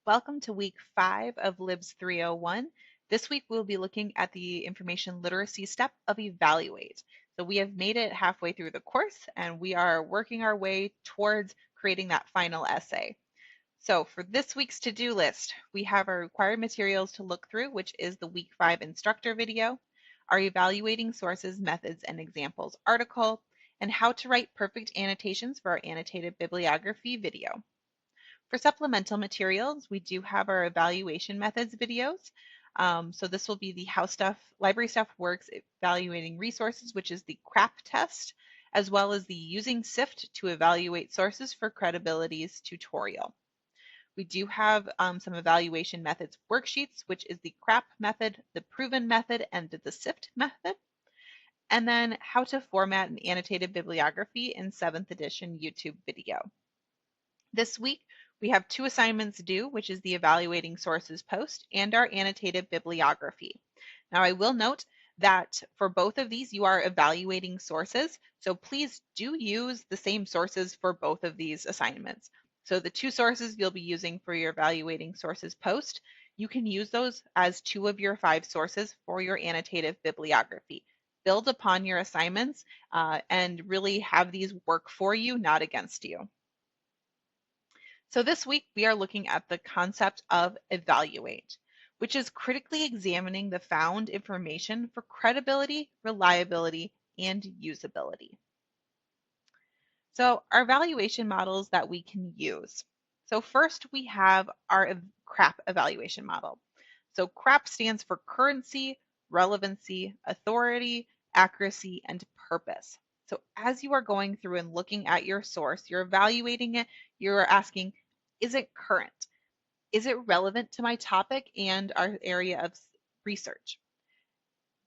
Welcome to week 5 of LIBS 301. This week we'll be looking at the information literacy step of evaluate. So we have made it halfway through the course and we are working our way towards creating that final essay. So for this week's to-do list, we have our required materials to look through, which is the week 5 instructor video, our evaluating sources, methods, and examples article, and how to write perfect annotations for our annotated bibliography video. For supplemental materials, we do have our evaluation methods videos. So this will be the How Library Stuff Works Evaluating Resources, which is the CRAP test, as well as the Using SIFT to Evaluate Sources for Credibilities tutorial. We do have some evaluation methods worksheets, which is the CRAP method, the proven method, and the SIFT method. And then how to format an annotated bibliography in 7th edition YouTube video. This week, we have 2 assignments due, which is the evaluating sources post and our annotated bibliography. Now, I will note that for both of these, you are evaluating sources, so please do use the same sources for both of these assignments. So the 2 sources you'll be using for your evaluating sources post, you can use those as 2 of your 5 sources for your annotated bibliography. Build upon your assignments and really have these work for you, not against you. So this week we are looking at the concept of evaluate, which is critically examining the found information for credibility, reliability, and usability. So our evaluation models that we can use. So first we have our CRAP evaluation model. So CRAP stands for currency, relevancy, authority, accuracy, and purpose. So as you are going through and looking at your source, you're evaluating it, you're asking, is it current? Is it relevant to my topic and our area of research?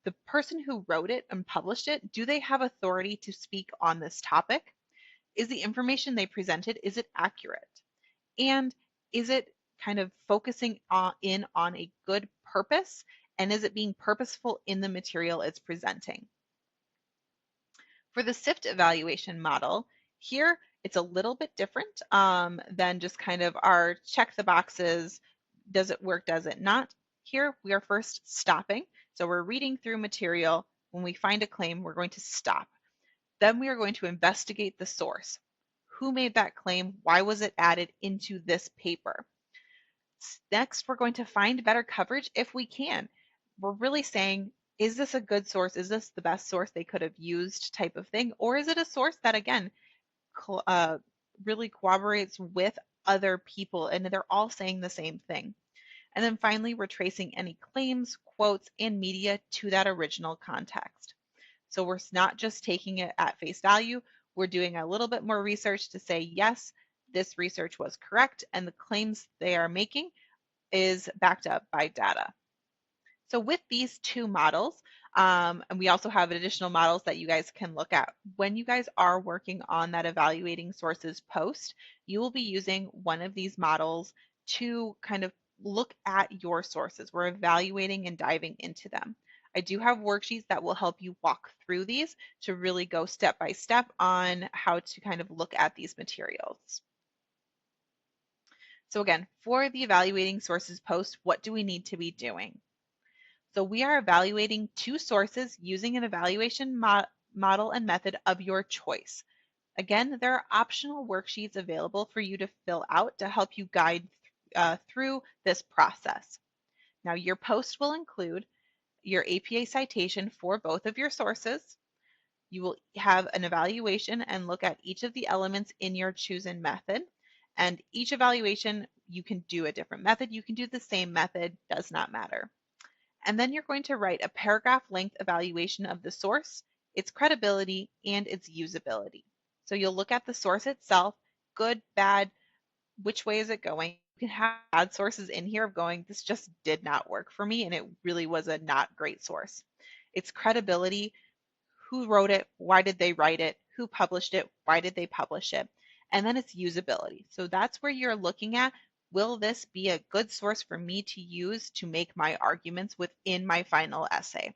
The person who wrote it and published it, do they have authority to speak on this topic? Is the information they presented, is it accurate? And is it kind of focusing in on a good purpose? And is it being purposeful in the material it's presenting? For the SIFT evaluation model, here it's a little bit different than just kind of our check the boxes, does it work, does it not? Here we are first stopping. So we're reading through material. When we find a claim, we're going to stop. Then we are going to investigate the source. Who made that claim? Why was it added into this paper? Next, we're going to find better coverage if we can. We're really saying, is this a good source? Is this the best source they could have used type of thing? Or is it a source that, again, really corroborates with other people and they're all saying the same thing? And then finally, we're tracing any claims, quotes, and media to that original context. So we're not just taking it at face value, we're doing a little bit more research to say, yes, this research was correct and the claims they are making is backed up by data. So with these 2 models, and we also have additional models that you guys can look at. When you guys are working on that evaluating sources post, you will be using one of these models to kind of look at your sources. We're evaluating and diving into them. I do have worksheets that will help you walk through these to really go step by step on how to kind of look at these materials. So again, for the evaluating sources post, what do we need to be doing? So we are evaluating 2 sources using an evaluation model and method of your choice. Again, there are optional worksheets available for you to fill out to help you guide through this process. Now, your post will include your APA citation for both of your sources. You will have an evaluation and look at each of the elements in your chosen method. And each evaluation, you can do a different method. You can do the same method, does not matter. And then you're going to write a paragraph length evaluation of the source, its credibility, and its usability. So you'll look at the source itself, good, bad, which way is it going? You can have bad sources in here of going, this just did not work for me and it really was a not great source. Its credibility, who wrote it, why did they write it, who published it, why did they publish it, and then its usability. So that's where you're looking at, will this be a good source for me to use to make my arguments within my final essay?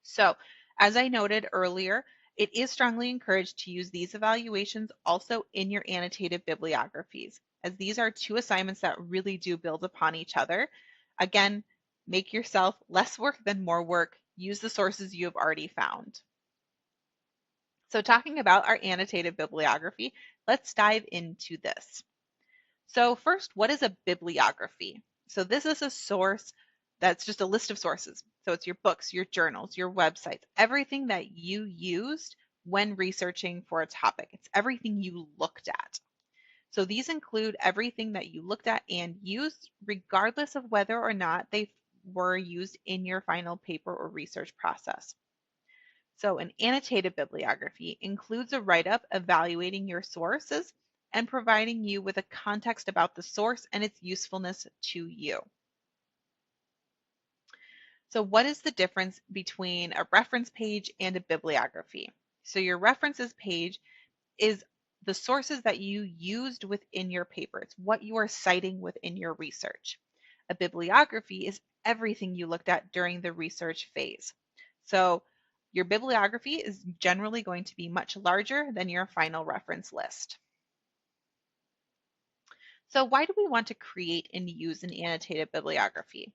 So as I noted earlier, it is strongly encouraged to use these evaluations also in your annotated bibliographies. as these are two assignments that really do build upon each other. Again, make yourself less work than more work. Use the sources you have already found. So talking about our annotated bibliography, let's dive into this. So first, what is a bibliography? So this is a source that's just a list of sources. So it's your books, your journals, your websites, everything that you used when researching for a topic. It's everything you looked at. So these include everything that you looked at and used, regardless of whether or not they were used in your final paper or research process. So an annotated bibliography includes a write-up evaluating your sources and providing you with a context about the source and its usefulness to you. So what is the difference between a reference page and a bibliography? So your references page is the sources that you used within your paper. It's what you are citing within your research. A bibliography is everything you looked at during the research phase. So your bibliography is generally going to be much larger than your final reference list. So why do we want to create and use an annotated bibliography?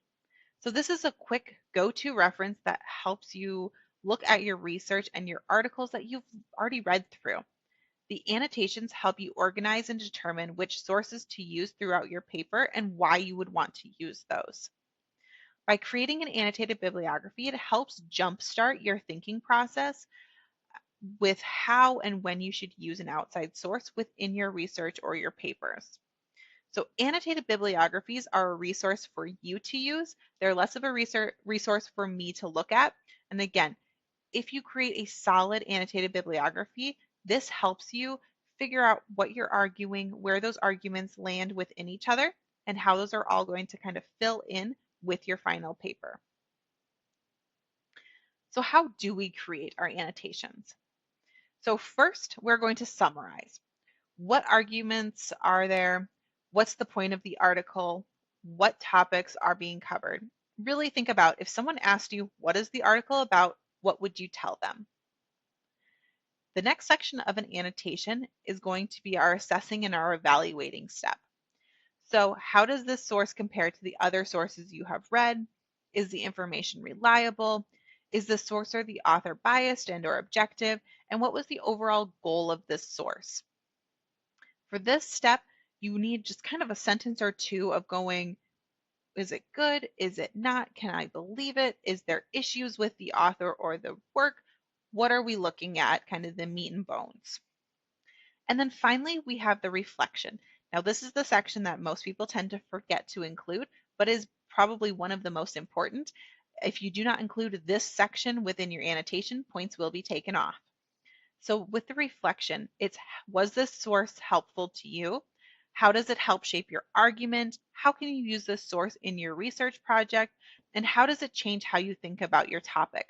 So this is a quick go-to reference that helps you look at your research and your articles that you've already read through. The annotations help you organize and determine which sources to use throughout your paper and why you would want to use those. By creating an annotated bibliography, it helps jumpstart your thinking process with how and when you should use an outside source within your research or your papers. So annotated bibliographies are a resource for you to use. They're less of a resource for me to look at. And again, if you create a solid annotated bibliography, this helps you figure out what you're arguing, where those arguments land within each other, and how those are all going to kind of fill in with your final paper. So how do we create our annotations? So first, we're going to summarize. What arguments are there? What's the point of the article? What topics are being covered? Really think about if someone asked you, what is the article about? What would you tell them? The next section of an annotation is going to be our assessing and our evaluating step. So how does this source compare to the other sources you have read? Is the information reliable? Is the source or the author biased and or objective? And what was the overall goal of this source? For this step, you need just kind of a sentence or two of going, is it good? Is it not? Can I believe it? Is there issues with the author or the work? What are we looking at? Kind of the meat and bones. And then finally, we have the reflection. Now, this is the section that most people tend to forget to include, but is probably one of the most important. If you do not include this section within your annotation, points will be taken off. So with the reflection, it's, was this source helpful to you? How does it help shape your argument? How can you use this source in your research project? And how does it change how you think about your topic?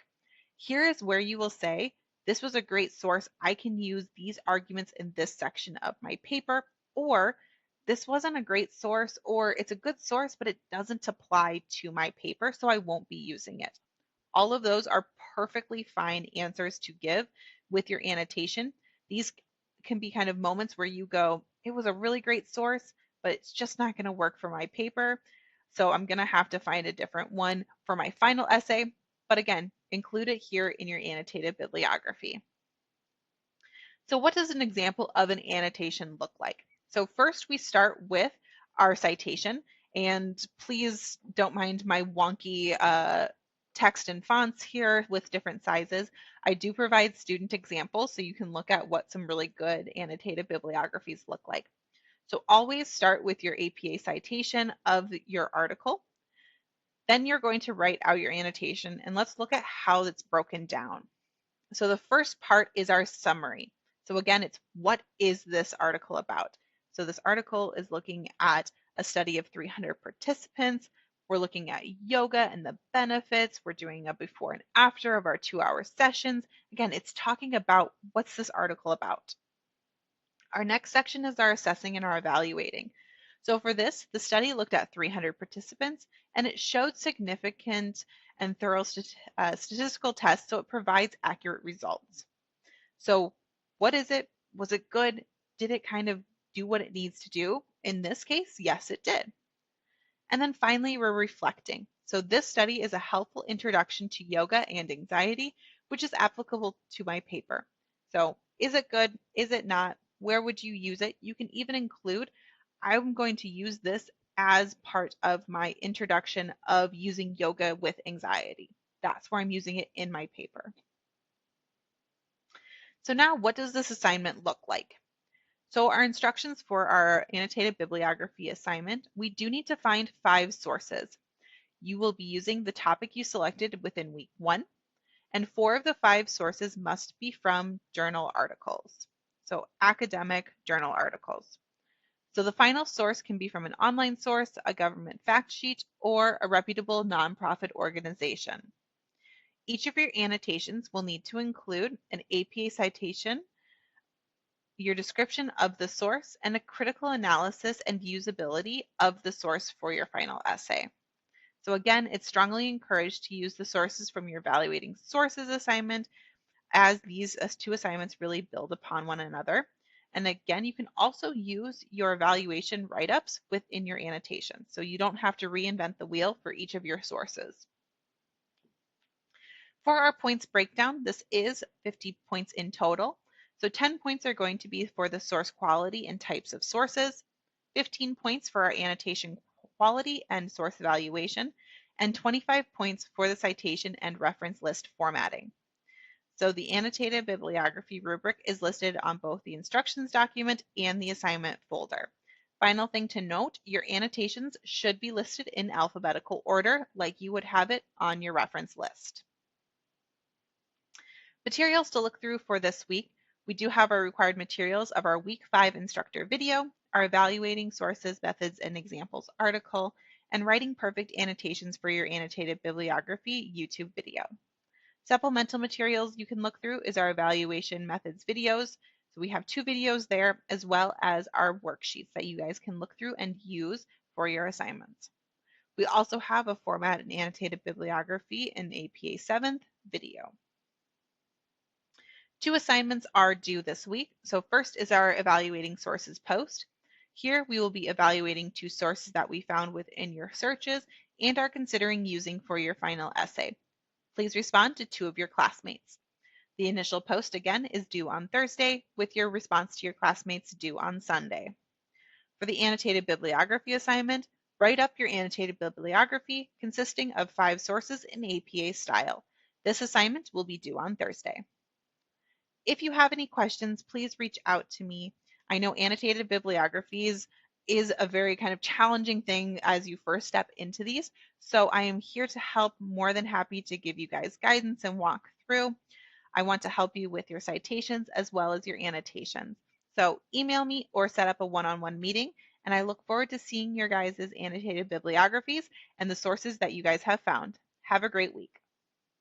Here is where you will say, this was a great source. I can use these arguments in this section of my paper, or this wasn't a great source, or it's a good source, but it doesn't apply to my paper, so I won't be using it. All of those are perfectly fine answers to give with your annotation. These can be kind of moments where you go, it was a really great source, but it's just not going to work for my paper. So I'm going to have to find a different one for my final essay. But again, include it here in your annotated bibliography. So what does an example of an annotation look like? So first we start with our citation, and please don't mind my wonky text and fonts here with different sizes. I do provide student examples so you can look at what some really good annotated bibliographies look like. So always start with your APA citation of your article. Then you're going to write out your annotation, and let's look at how it's broken down. So the first part is our summary. So again, it's what is this article about? So this article is looking at a study of 300 participants. We're looking at yoga and the benefits. We're doing a before and after of our 2-hour sessions. Again, it's talking about what's this article about. Our next section is our assessing and our evaluating. So for this, the study looked at 300 participants, and it showed significant and thorough statistical tests, so it provides accurate results. So what is it? Was it good? Did it kind of do what it needs to do? In this case, yes, it did. And then finally, we're reflecting. So this study is a helpful introduction to yoga and anxiety, which is applicable to my paper. So is it good? Is it not? Where would you use it? You can even include, I'm going to use this as part of my introduction of using yoga with anxiety. That's where I'm using it in my paper. So now what does this assignment look like? So our instructions for our annotated bibliography assignment, we do need to find 5 sources. You will be using the topic you selected within week 1, and 4 of the 5 sources must be from journal articles. So academic journal articles. So the final source can be from an online source, a government fact sheet, or a reputable nonprofit organization. Each of your annotations will need to include an APA citation, your description of the source, and a critical analysis and usability of the source for your final essay. So again, it's strongly encouraged to use the sources from your evaluating sources assignment, as these 2 assignments really build upon one another. And again, you can also use your evaluation write-ups within your annotations, so you don't have to reinvent the wheel for each of your sources. For our points breakdown, this is 50 points in total. So 10 points are going to be for the source quality and types of sources, 15 points for our annotation quality and source evaluation, and 25 points for the citation and reference list formatting. So the annotated bibliography rubric is listed on both the instructions document and the assignment folder. Final thing to note, your annotations should be listed in alphabetical order like you would have it on your reference list. Materials to look through for this week. We do have our required materials of our week 5 instructor video, our evaluating sources, methods, and examples article, and writing perfect annotations for your annotated bibliography YouTube video. Supplemental materials you can look through is our evaluation methods videos. So we have 2 videos there, as well as our worksheets that you guys can look through and use for your assignments. We also have a format and annotated bibliography in APA 7th video. 2 assignments are due this week. So first is our evaluating sources post. Here we will be evaluating 2 sources that we found within your searches and are considering using for your final essay. Please respond to 2 of your classmates. The initial post again is due on Thursday, with your response to your classmates due on Sunday. For the annotated bibliography assignment, write up your annotated bibliography consisting of 5 sources in APA style. This assignment will be due on Thursday. If you have any questions, please reach out to me. I know annotated bibliographies is a very kind of challenging thing as you first step into these, so I am here to help, more than happy to give you guys guidance and walk through. I want to help you with your citations as well as your annotations. So email me or set up a one-on-one meeting, and I look forward to seeing your guys' annotated bibliographies and the sources that you guys have found. Have a great week.